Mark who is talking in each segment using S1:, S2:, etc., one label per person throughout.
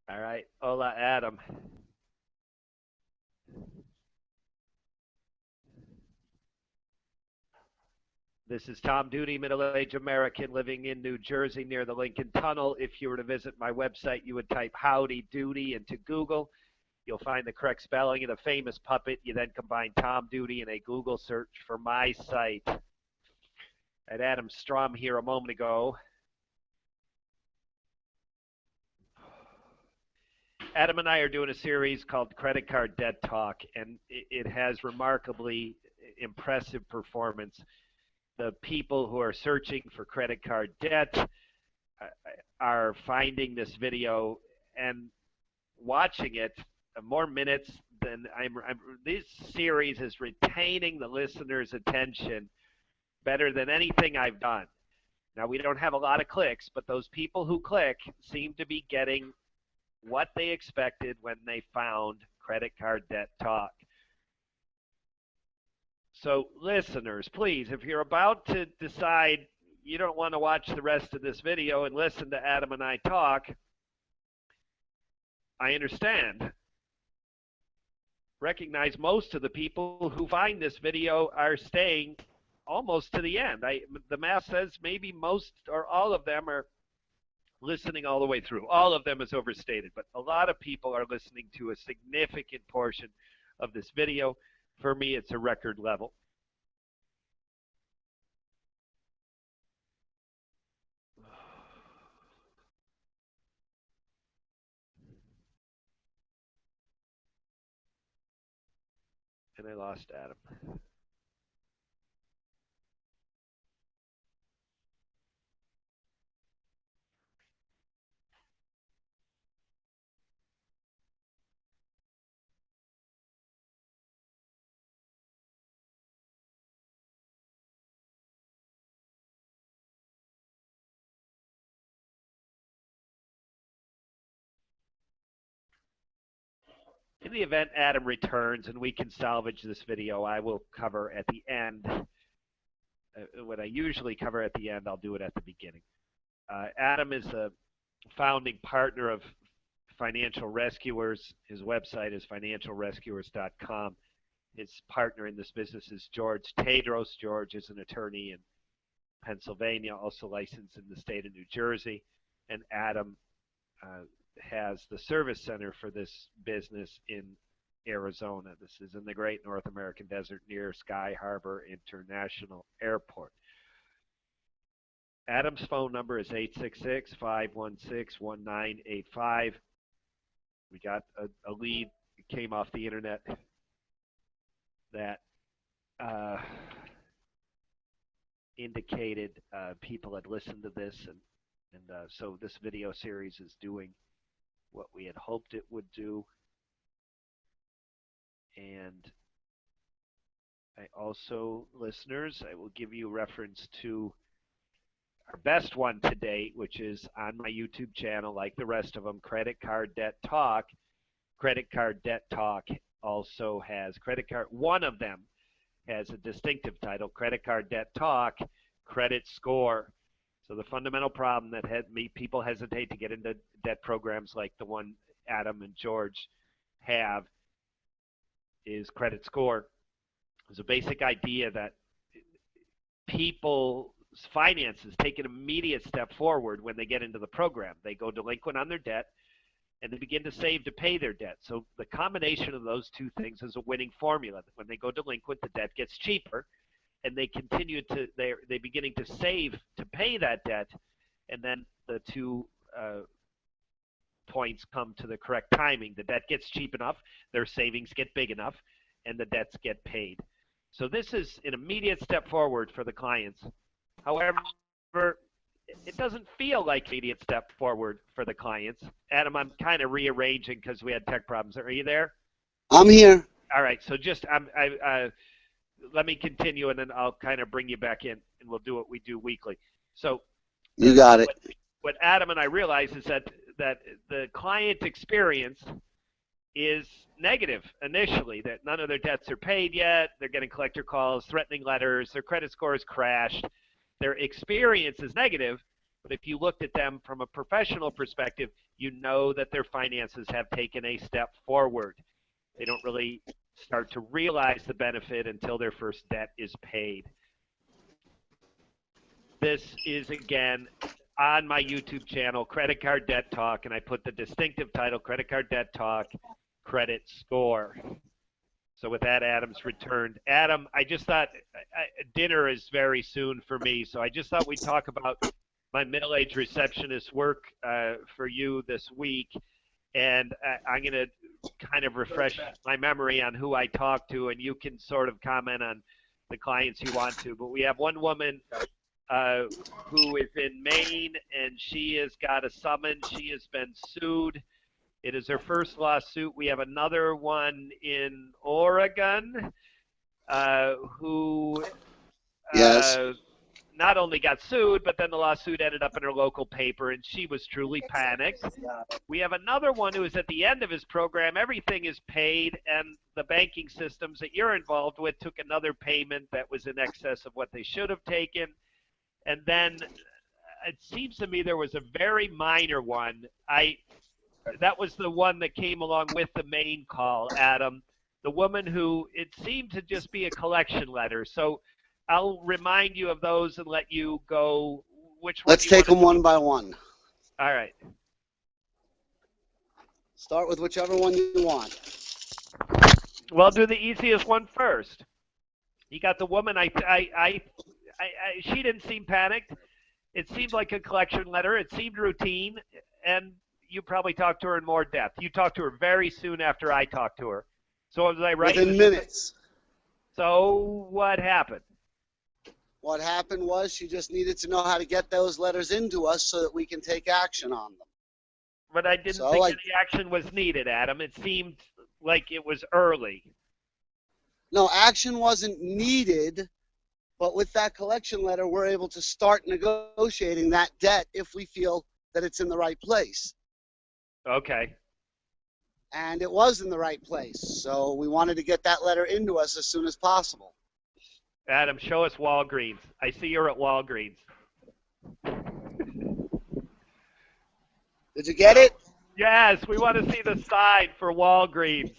S1: All right. Hola, Adam. This is Tom Duty, middle-aged American living in New Jersey near the Lincoln Tunnel. If you were to visit my website, you would type Howdy Doody into Google. You'll find the correct spelling of the famous puppet. You then combine Tom Duty in a Google search for my site. I had Adam Strom here a moment ago. Adam and I are doing a series called Credit Card Debt Talk, and it has remarkably impressive performance. The people who are searching for credit card debt are finding this video and watching it more minutes than this series is retaining the listener's attention better than anything I've done. Now, we don't have a lot of clicks, but those people who click seem to be getting what they expected when they found Credit Card Debt Talk. So, listeners, please, if you're about to decide you don't want to watch the rest of this video and listen to Adam and I talk, I understand. Recognize most of the people who find this video are staying almost to the end. The math says maybe most or all of them are listening all the way through. All of them is overstated, but a lot of people are listening to a significant portion of this video. For me, it's a record level. And I lost Adam. In the event Adam returns and we can salvage this video, I will cover at the end. What I usually cover at the end, I'll do it at the beginning. Adam is a founding partner of Financial Rescuers. His website is financialrescuers.com. His partner in this business is George Tadros. George is an attorney in Pennsylvania, also licensed in the state of New Jersey. And Adam has the service center for this business in Arizona. This is in the Great North American Desert near Sky Harbor International Airport. Adam's phone number is 866-516-1985. We got a lead that came off the internet that indicated people had listened to this, and so this video series is doing what we had hoped it would do. And I also, listeners, I will give you reference to our best one to date, which is on my YouTube channel, like the rest of them, Credit Card Debt Talk. Credit Card Debt Talk also has one of them has a distinctive title, Credit Card Debt Talk, Credit Score. So the fundamental problem that people hesitate to get into debt programs like the one Adam and George have is credit score. There's a basic idea that people's finances take an immediate step forward when they get into the program. They go delinquent on their debt, and they begin to save to pay their debt. So the combination of those two things is a winning formula. When they go delinquent, the debt gets cheaper, and they're beginning to save to pay that debt, and then the two points come to the correct timing. The debt gets cheap enough, their savings get big enough, and the debts get paid. So this is an immediate step forward for the clients. However, it doesn't feel like an immediate step forward for the clients. Adam, I'm kind of rearranging because we had tech problems. Are you there?
S2: I'm here.
S1: All right. So just let me continue, and then I'll kind of bring you back in, and we'll do what we do weekly. So
S2: you got it.
S1: What Adam and I realize is that the client experience is negative initially, that none of their debts are paid yet. They're getting collector calls, threatening letters. Their credit score has crashed. Their experience is negative, But if you looked at them from a professional perspective, you know that their finances have taken a step forward. They don't really start to realize the benefit until their first debt is paid. This is, again, on my YouTube channel, Credit Card Debt Talk, and I put the distinctive title, Credit Card Debt Talk, Credit Score. So with that, Adam's returned. Adam, I just thought dinner is very soon for me, so I just thought we'd talk about my middle-aged receptionist work for you this week, and I'm going to kind of refresh my memory on who I talked to, and you can sort of comment on the clients you want to. But we have one woman who is in Maine, and she has got a summons. She has been sued. It is her first lawsuit. We have another one in Oregon who
S2: Yes.
S1: not only got sued, but then the lawsuit ended up in her local paper, and she was truly panicked. We have another one who is at the end of his program. Everything is paid, and the banking systems that you're involved with took another payment that was in excess of what they should have taken. And then it seems to me there was a very minor one. That was the one that came along with the main call, Adam. The woman who, it seemed to just be a collection letter. So I'll remind you of those and let you go. Which one?
S2: Let's take them one by one.
S1: All right.
S2: Start with whichever one you want.
S1: Well, do the easiest one first. You got the woman. She didn't seem panicked. It seemed like a collection letter. It seemed routine, and you probably talked to her in more depth. You talked to her very soon after I talked to her. So was I right?
S2: Within minutes.
S1: So what happened?
S2: What happened was she just needed to know how to get those letters into us so that we can take action on them.
S1: But I didn't think any action was needed, Adam. It seemed like it was early.
S2: No, action wasn't needed, but with that collection letter, we're able to start negotiating that debt if we feel that it's in the right place.
S1: Okay.
S2: And it was in the right place, so we wanted to get that letter into us as soon as possible.
S1: Adam, show us Walgreens. I see you're at Walgreens.
S2: Did you get it?
S1: Yes, we want to see the sign for Walgreens.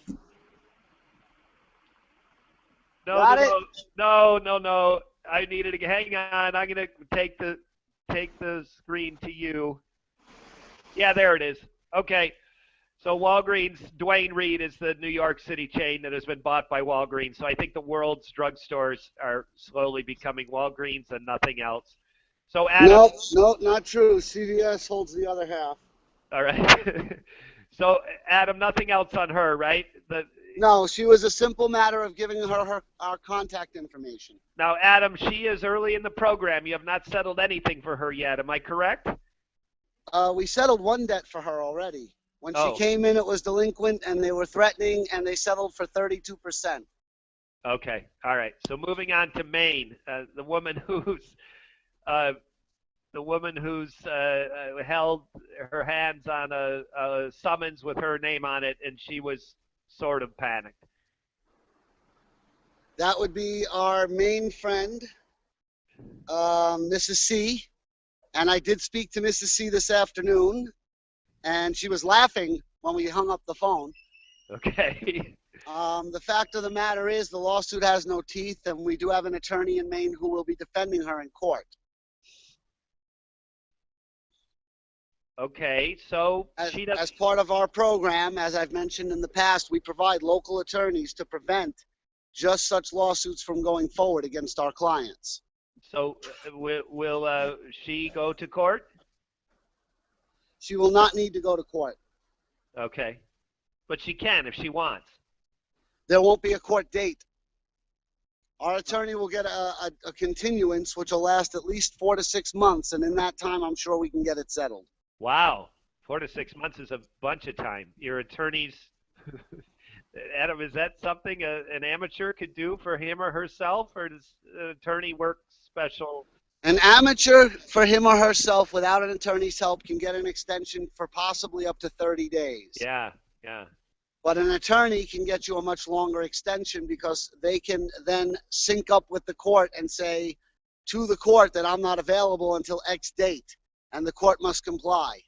S1: No. I needed to hang on. I'm gonna take the screen to you. Yeah, there it is. Okay. So Walgreens, Duane Reade is the New York City chain that has been bought by Walgreens. So I think the world's drugstores are slowly becoming Walgreens and nothing else. So Adam,
S2: Nope, not true. CVS holds the other half.
S1: All right. So Adam, nothing else on her, right?
S2: No, she was a simple matter of giving her our contact information.
S1: Now, Adam, she is early in the program. You have not settled anything for her yet. Am I correct?
S2: We settled one debt for her already. When she came in, it was delinquent, and they were threatening, and they settled for 32%.
S1: Okay. All right. So moving on to Maine, the woman who's held her hands on a summons with her name on it, and she was sort of panicked.
S2: That would be our main friend, Mrs. C. And I did speak to Mrs. C this afternoon, and she was laughing when we hung up the phone.
S1: Okay.
S2: The fact of the matter is the lawsuit has no teeth, and we do have an attorney in Maine who will be defending her in court.
S1: Okay, so
S2: as part of our program, as I've mentioned in the past, we provide local attorneys to prevent just such lawsuits from going forward against our clients.
S1: So will she go to court?
S2: She will not need to go to court.
S1: Okay, but she can if she wants.
S2: There won't be a court date. Our attorney will get a continuance, which will last at least 4 to 6 months, and in that time, I'm sure we can get it settled.
S1: Wow, 4 to 6 months is a bunch of time. Your attorneys, Adam, is that something an amateur could do for him or herself, or does an attorney work special?
S2: An amateur, for him or herself, without an attorney's help, can get an extension for possibly up to 30 days.
S1: Yeah.
S2: But an attorney can get you a much longer extension because they can then sync up with the court and say to the court that I'm not available until X date. and the court must comply.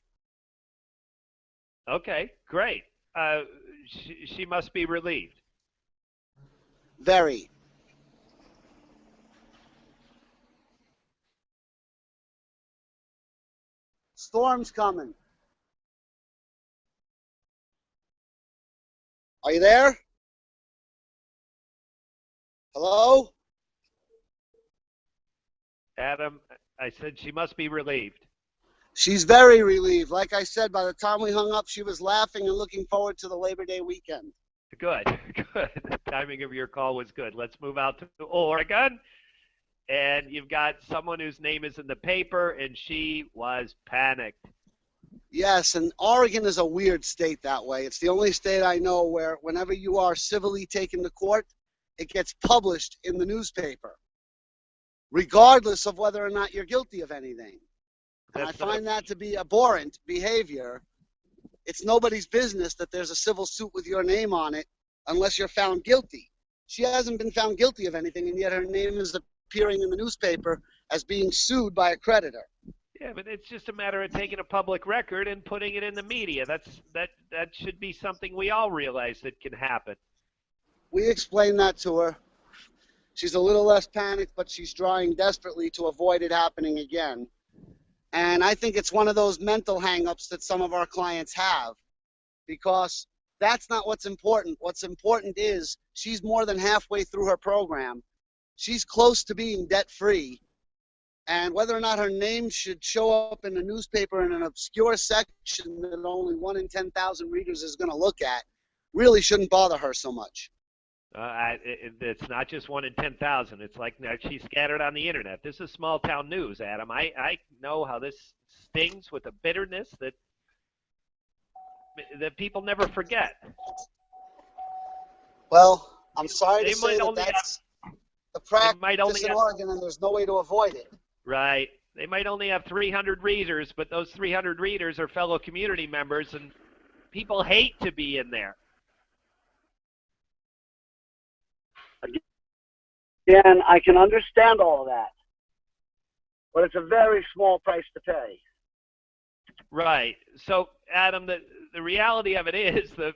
S1: Okay, great. She must be relieved.
S2: Very. Storm's coming. Are you there? Hello?
S1: Adam, I said she must be relieved.
S2: She's very relieved. Like I said, by the time we hung up, she was laughing and looking forward to the Labor Day weekend.
S1: Good, good. The timing of your call was good. Let's move out to Oregon. And you've got someone whose name is in the paper, and she was panicked.
S2: Yes, and Oregon is a weird state that way. It's the only state I know where whenever you are civilly taken to court, it gets published in the newspaper, regardless of whether or not you're guilty of anything. And I find that to be abhorrent behavior. It's nobody's business that there's a civil suit with your name on it unless you're found guilty. She hasn't been found guilty of anything, and yet her name is appearing in the newspaper as being sued by a creditor.
S1: Yeah, but it's just a matter of taking a public record and putting it in the media. That should be something we all realize that can happen.
S2: We explained that to her. She's a little less panicked, but she's trying desperately to avoid it happening again. And I think it's one of those mental hang-ups that some of our clients have, because that's not what's important. What's important is she's more than halfway through her program. She's close to being debt-free. And whether or not her name should show up in the newspaper in an obscure section that only 1 in 10,000 readers is going to look at really shouldn't bother her so much.
S1: It's not just 1 in 10,000. It's like she's scattered on the internet. This is small town news, Adam. I know how this stings with a bitterness that people never forget.
S2: Well, I'm sorry to say that's the practice in Oregon, and there's no way to avoid it.
S1: Right. They might only have 300 readers, but those 300 readers are fellow community members, and people hate to be in there.
S2: Again, I can understand all of that, but it's a very small price to pay.
S1: Right. So, Adam, the reality of it is the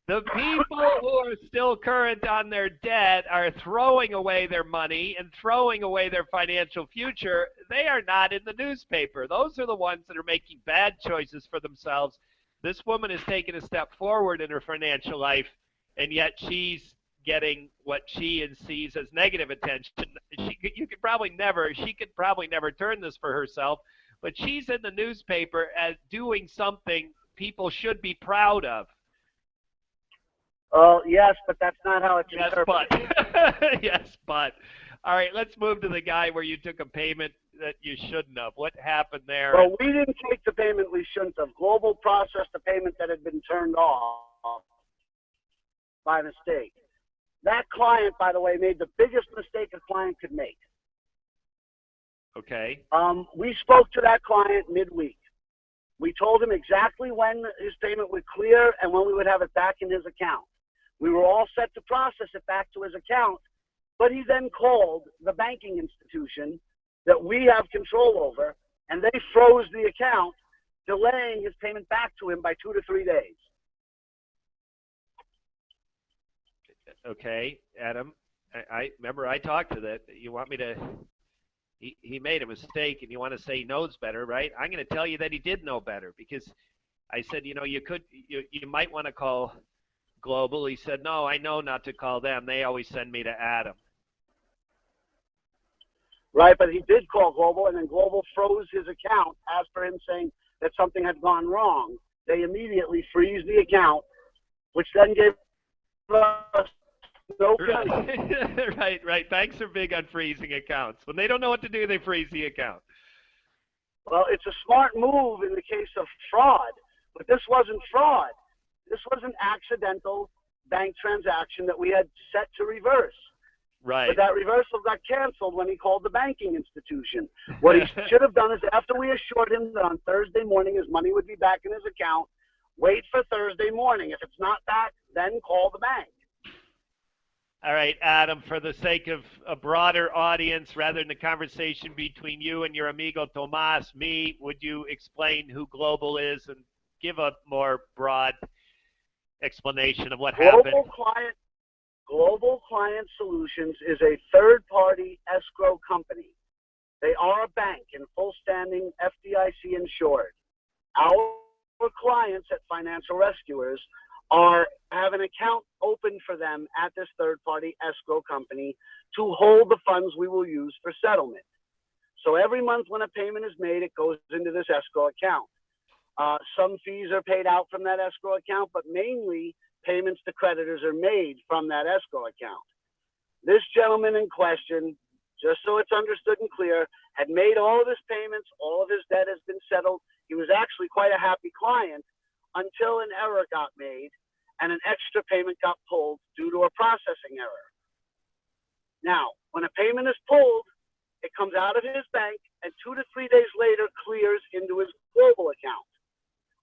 S1: people who are still current on their debt are throwing away their money and throwing away their financial future. They are not in the newspaper. Those are the ones that are making bad choices for themselves. This woman has taken a step forward in her financial life, and yet she's getting what she sees as negative attention. She could probably never turn this for herself, but she's in the newspaper as doing something people should be proud of.
S2: Oh, yes, but that's not how it's
S1: interpreted. Yes, but. All right, let's move to the guy where you took a payment that you shouldn't have. What happened there?
S2: Well, we didn't take the payment we shouldn't have. Global processed the payment that had been turned off by mistake. That client, by the way, made the biggest mistake a client could make.
S1: Okay.
S2: We spoke to that client midweek. We told him exactly when his payment would clear and when we would have it back in his account. We were all set to process it back to his account, but he then called the banking institution that we have control over, and they froze the account, delaying his payment back to him by 2 to 3 days.
S1: Okay, Adam, I remember I talked to that. You want me to, he made a mistake and you want to say he knows better, right? I'm going to tell you that he did know better, because I said, you might want to call Global. He said, no, I know not to call them. They always send me to Adam.
S2: Right, but he did call Global, and then Global froze his account as per him saying that something had gone wrong. They immediately freeze the account, which then gave us no
S1: pay. Right. Banks are big on freezing accounts. When they don't know what to do, they freeze the account.
S2: Well, it's a smart move in the case of fraud, but this wasn't fraud. This was an accidental bank transaction that we had set to reverse.
S1: Right.
S2: But that reversal got canceled when he called the banking institution. What he should have done is, after we assured him that on Thursday morning his money would be back in his account, wait for Thursday morning. If it's not back, then call the bank.
S1: All right, Adam, for the sake of a broader audience, rather than the conversation between you and your amigo Tomas, would you explain who Global is and give a more broad explanation of what happened?
S3: Global Client Solutions is a third-party escrow company. They are a bank and full standing FDIC insured. Our clients at Financial Rescuers have an account open for them at this third-party escrow company to hold the funds we will use for settlement. So every month when a payment is made, it goes into this escrow account. Some fees are paid out from that escrow account, but mainly payments to creditors are made from that escrow account. This gentleman in question, just so it's understood and clear, had made all of his payments, all of his debt has been settled. He was actually quite a happy client until an error got made and an extra payment got pulled due to a processing error. Now, when a payment is pulled, it comes out of his bank and 2 to 3 days later clears into his Global account.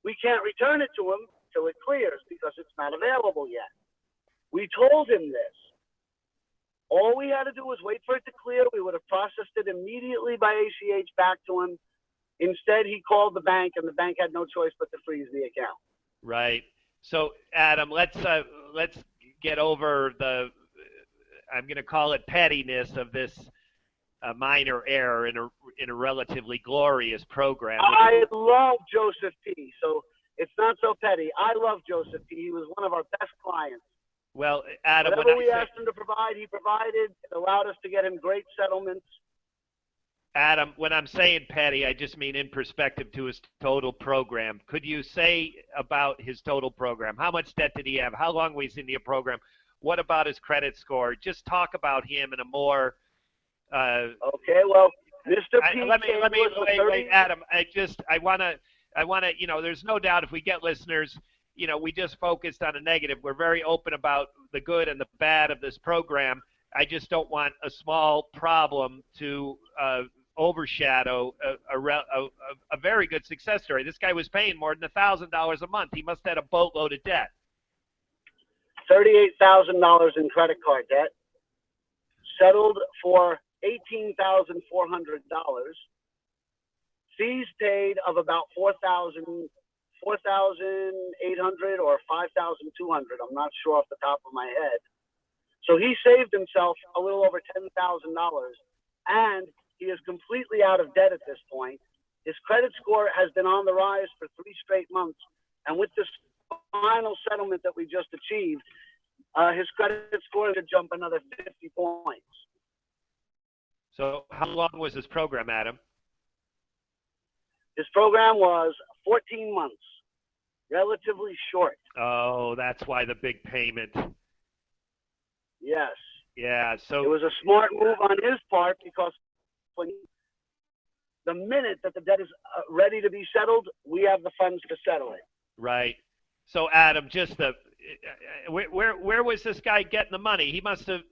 S3: We can't return it to him till it clears because it's not available yet. We told him this. All we had to do was wait for it to clear. We would have processed it immediately by ACH back to him. Instead, he called the bank, and the bank had no choice but to freeze the account.
S1: Right. So, Adam, let's get over the I'm going to call it pettiness of this minor error in a relatively glorious program.
S3: I love Joseph P. So it's not so petty. I love Joseph P. He was one of our best clients.
S1: Well, Adam,
S3: whatever we asked him to provide, he provided. It allowed us to get him great settlements.
S1: Adam, when I'm saying petty, I just mean in perspective to his total program. Could you say about his total program? How much debt did he have? How long was he in the program? What about his credit score? Just talk about him in a more.
S3: Okay, well, Mr. P.
S1: Let me wait, Adam. I want to. You know, there's no doubt if we get listeners. You know, we just focused on a negative. We're very open about the good and the bad of this program. I just don't want a small problem to overshadow a very good success story. This guy was paying more than $1,000 a month. He must have had a boatload of debt.
S3: $38,000 in credit card debt. Settled for $18,400. Fees paid of about $4,800 or $5,200. I'm not sure off the top of my head. So he saved himself a little over $10,000, and he is completely out of debt at this point. His credit score has been on the rise for 3 straight months, and with this final settlement that we just achieved, his credit score to jump another 50 points.
S1: So how long was this program, Adam?
S3: His program was 14 months, relatively short.
S1: Oh, that's why the big payment.
S3: Yes.
S1: Yeah, so
S3: it was a smart move on his part because the minute that the debt is ready to be settled, we have the funds to settle it.
S1: Right. So Adam, just where was this guy getting the money? He must have.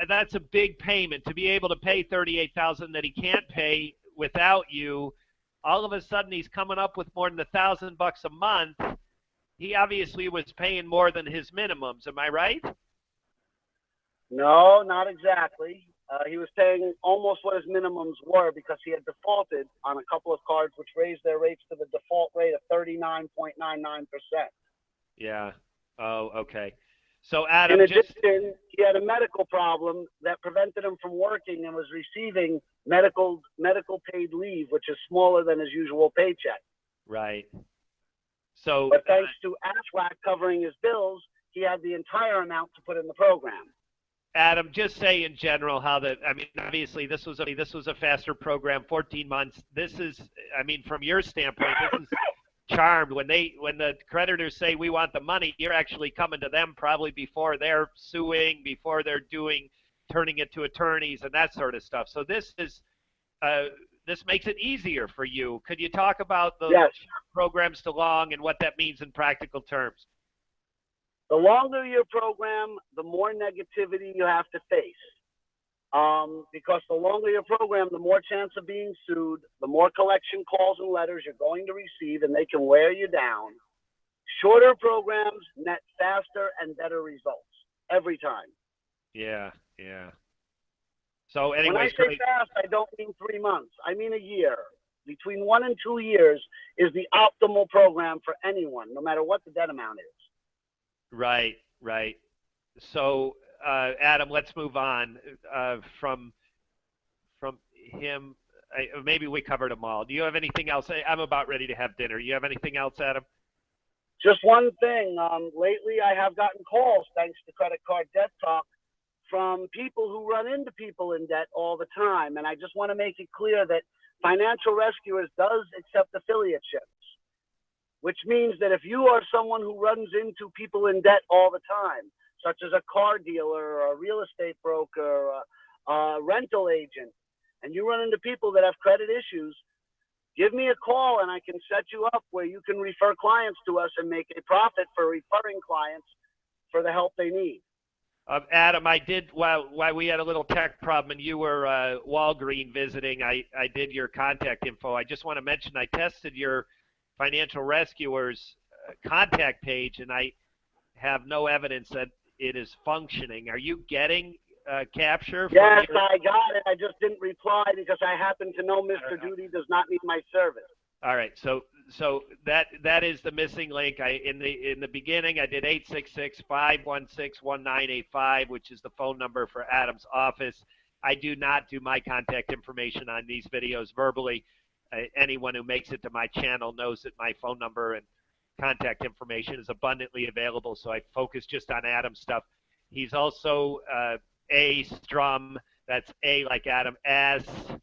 S1: That's a big payment to be able to pay $38,000 that he can't pay without you. All of a sudden, he's coming up with more than $1,000 a month. He obviously was paying more than his minimums. Am I right?
S3: No, not exactly. He was paying almost what his minimums were because he had defaulted on a couple of cards, which raised their rates to the default rate of 39.99%.
S1: Yeah. Oh, okay. So Adam,
S3: in addition, he had a medical problem that prevented him from working and was receiving medical paid leave, which is smaller than his usual paycheck.
S1: Right. So,
S3: but thanks to ASWAC covering his bills, he had the entire amount to put in the program.
S1: Adam, just say in general how that. I mean, obviously this was a faster program, 14 months. This is, I mean, from your standpoint, this is charmed. When the creditors say we want the money, you're actually coming to them probably before they're suing, before they're turning it to attorneys and that sort of stuff. So this makes it easier for you. Could you talk about the programs to long and what that means in practical terms?
S3: The longer your program, the more negativity you have to face. Because the longer your program, the more chance of being sued, the more collection calls and letters you're going to receive, and they can wear you down. Shorter programs net faster and better results. every time.
S1: Yeah, yeah. So
S3: When I
S1: anyways,
S3: say
S1: great.
S3: fast, I don't mean 3 months. I mean a year. Between 1 and 2 years is the optimal program for anyone, no matter what the debt amount is.
S1: Right, right. So, Adam, let's move on from him. Maybe we covered them all. Do you have anything else? I'm about ready to have dinner. You have anything else, Adam?
S3: Just one thing. Lately, I have gotten calls, thanks to Credit Card Debt Talk, from people who run into people in debt all the time. And I just want to make it clear that Financial Rescuers does accept affiliateships, which means that if you are someone who runs into people in debt all the time, such as a car dealer or a real estate broker or a rental agent, and you run into people that have credit issues, give me a call and I can set you up where you can refer clients to us and make a profit for referring clients for the help they need.
S1: Adam, I did while we had a little tech problem and you were Walgreen visiting. I did your contact info. I just want to mention I tested your Financial Rescuers contact page and I have no evidence that it is functioning. Are you getting capture?
S3: Yes, I got it. I just didn't reply because I happen to know Mr. Duty does not need my service.
S1: All right, so that is the missing link. In the beginning I did 866-516-1985, which is the phone number for Adam's office. I do not do my contact information on these videos verbally. Anyone who makes it to my channel knows that my phone number and contact information is abundantly available, so I focus just on Adam's stuff. He's also A Strum, that's A like Adam, STRUM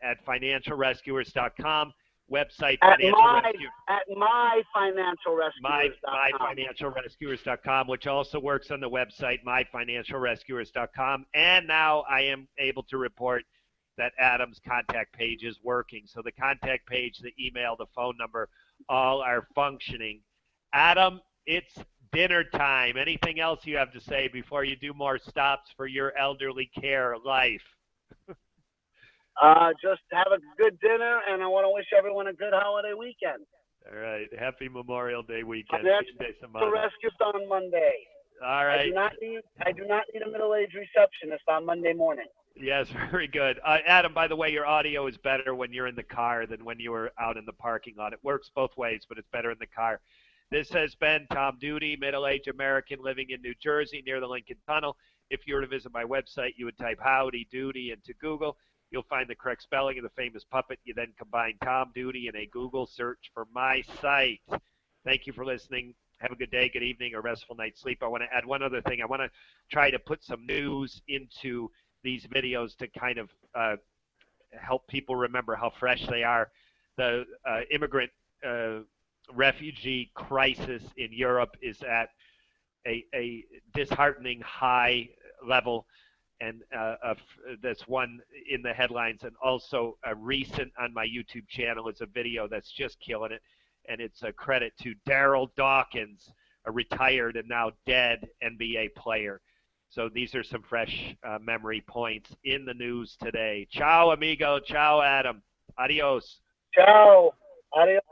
S1: at financialrescuers.com. Website
S3: at myfinancialrescuers.com.
S1: myfinancialrescuers.com, which also works on the website myfinancialrescuers.com. And now I am able to report that Adam's contact page is working. So the contact page, the email, the phone number, all are functioning. Adam, it's dinner time. Anything else you have to say before you do more stops for your elderly care life?
S3: Just have a good dinner, and I want to wish everyone a good holiday weekend.
S1: All right. Happy Memorial Day weekend.
S3: The rescue's on Monday.
S1: All right.
S3: I do not need a middle-aged receptionist on Monday morning.
S1: Yes, very good. Adam, by the way, your audio is better when you're in the car than when you were out in the parking lot. It works both ways, but it's better in the car. This has been Tom Duty, middle-aged American living in New Jersey near the Lincoln Tunnel. If you were to visit my website, you would type Howdy Doody into Google. You'll find the correct spelling of the famous puppet. You then combine Tom Duty in a Google search for my site. Thank you for listening. Have a good day, good evening, or restful night's sleep. I want to add one other thing. I want to try to put some news into these videos to kind of help people remember how fresh they are. The immigrant refugee crisis in Europe is at a disheartening high level, and that's one in the headlines. And also a recent on my YouTube channel is a video that's just killing it, and it's a credit to Daryl Dawkins, a retired and now dead NBA player. So these are some fresh memory points in the news today. Ciao, amigo. Ciao, Adam. Adios.
S3: Ciao. Adios.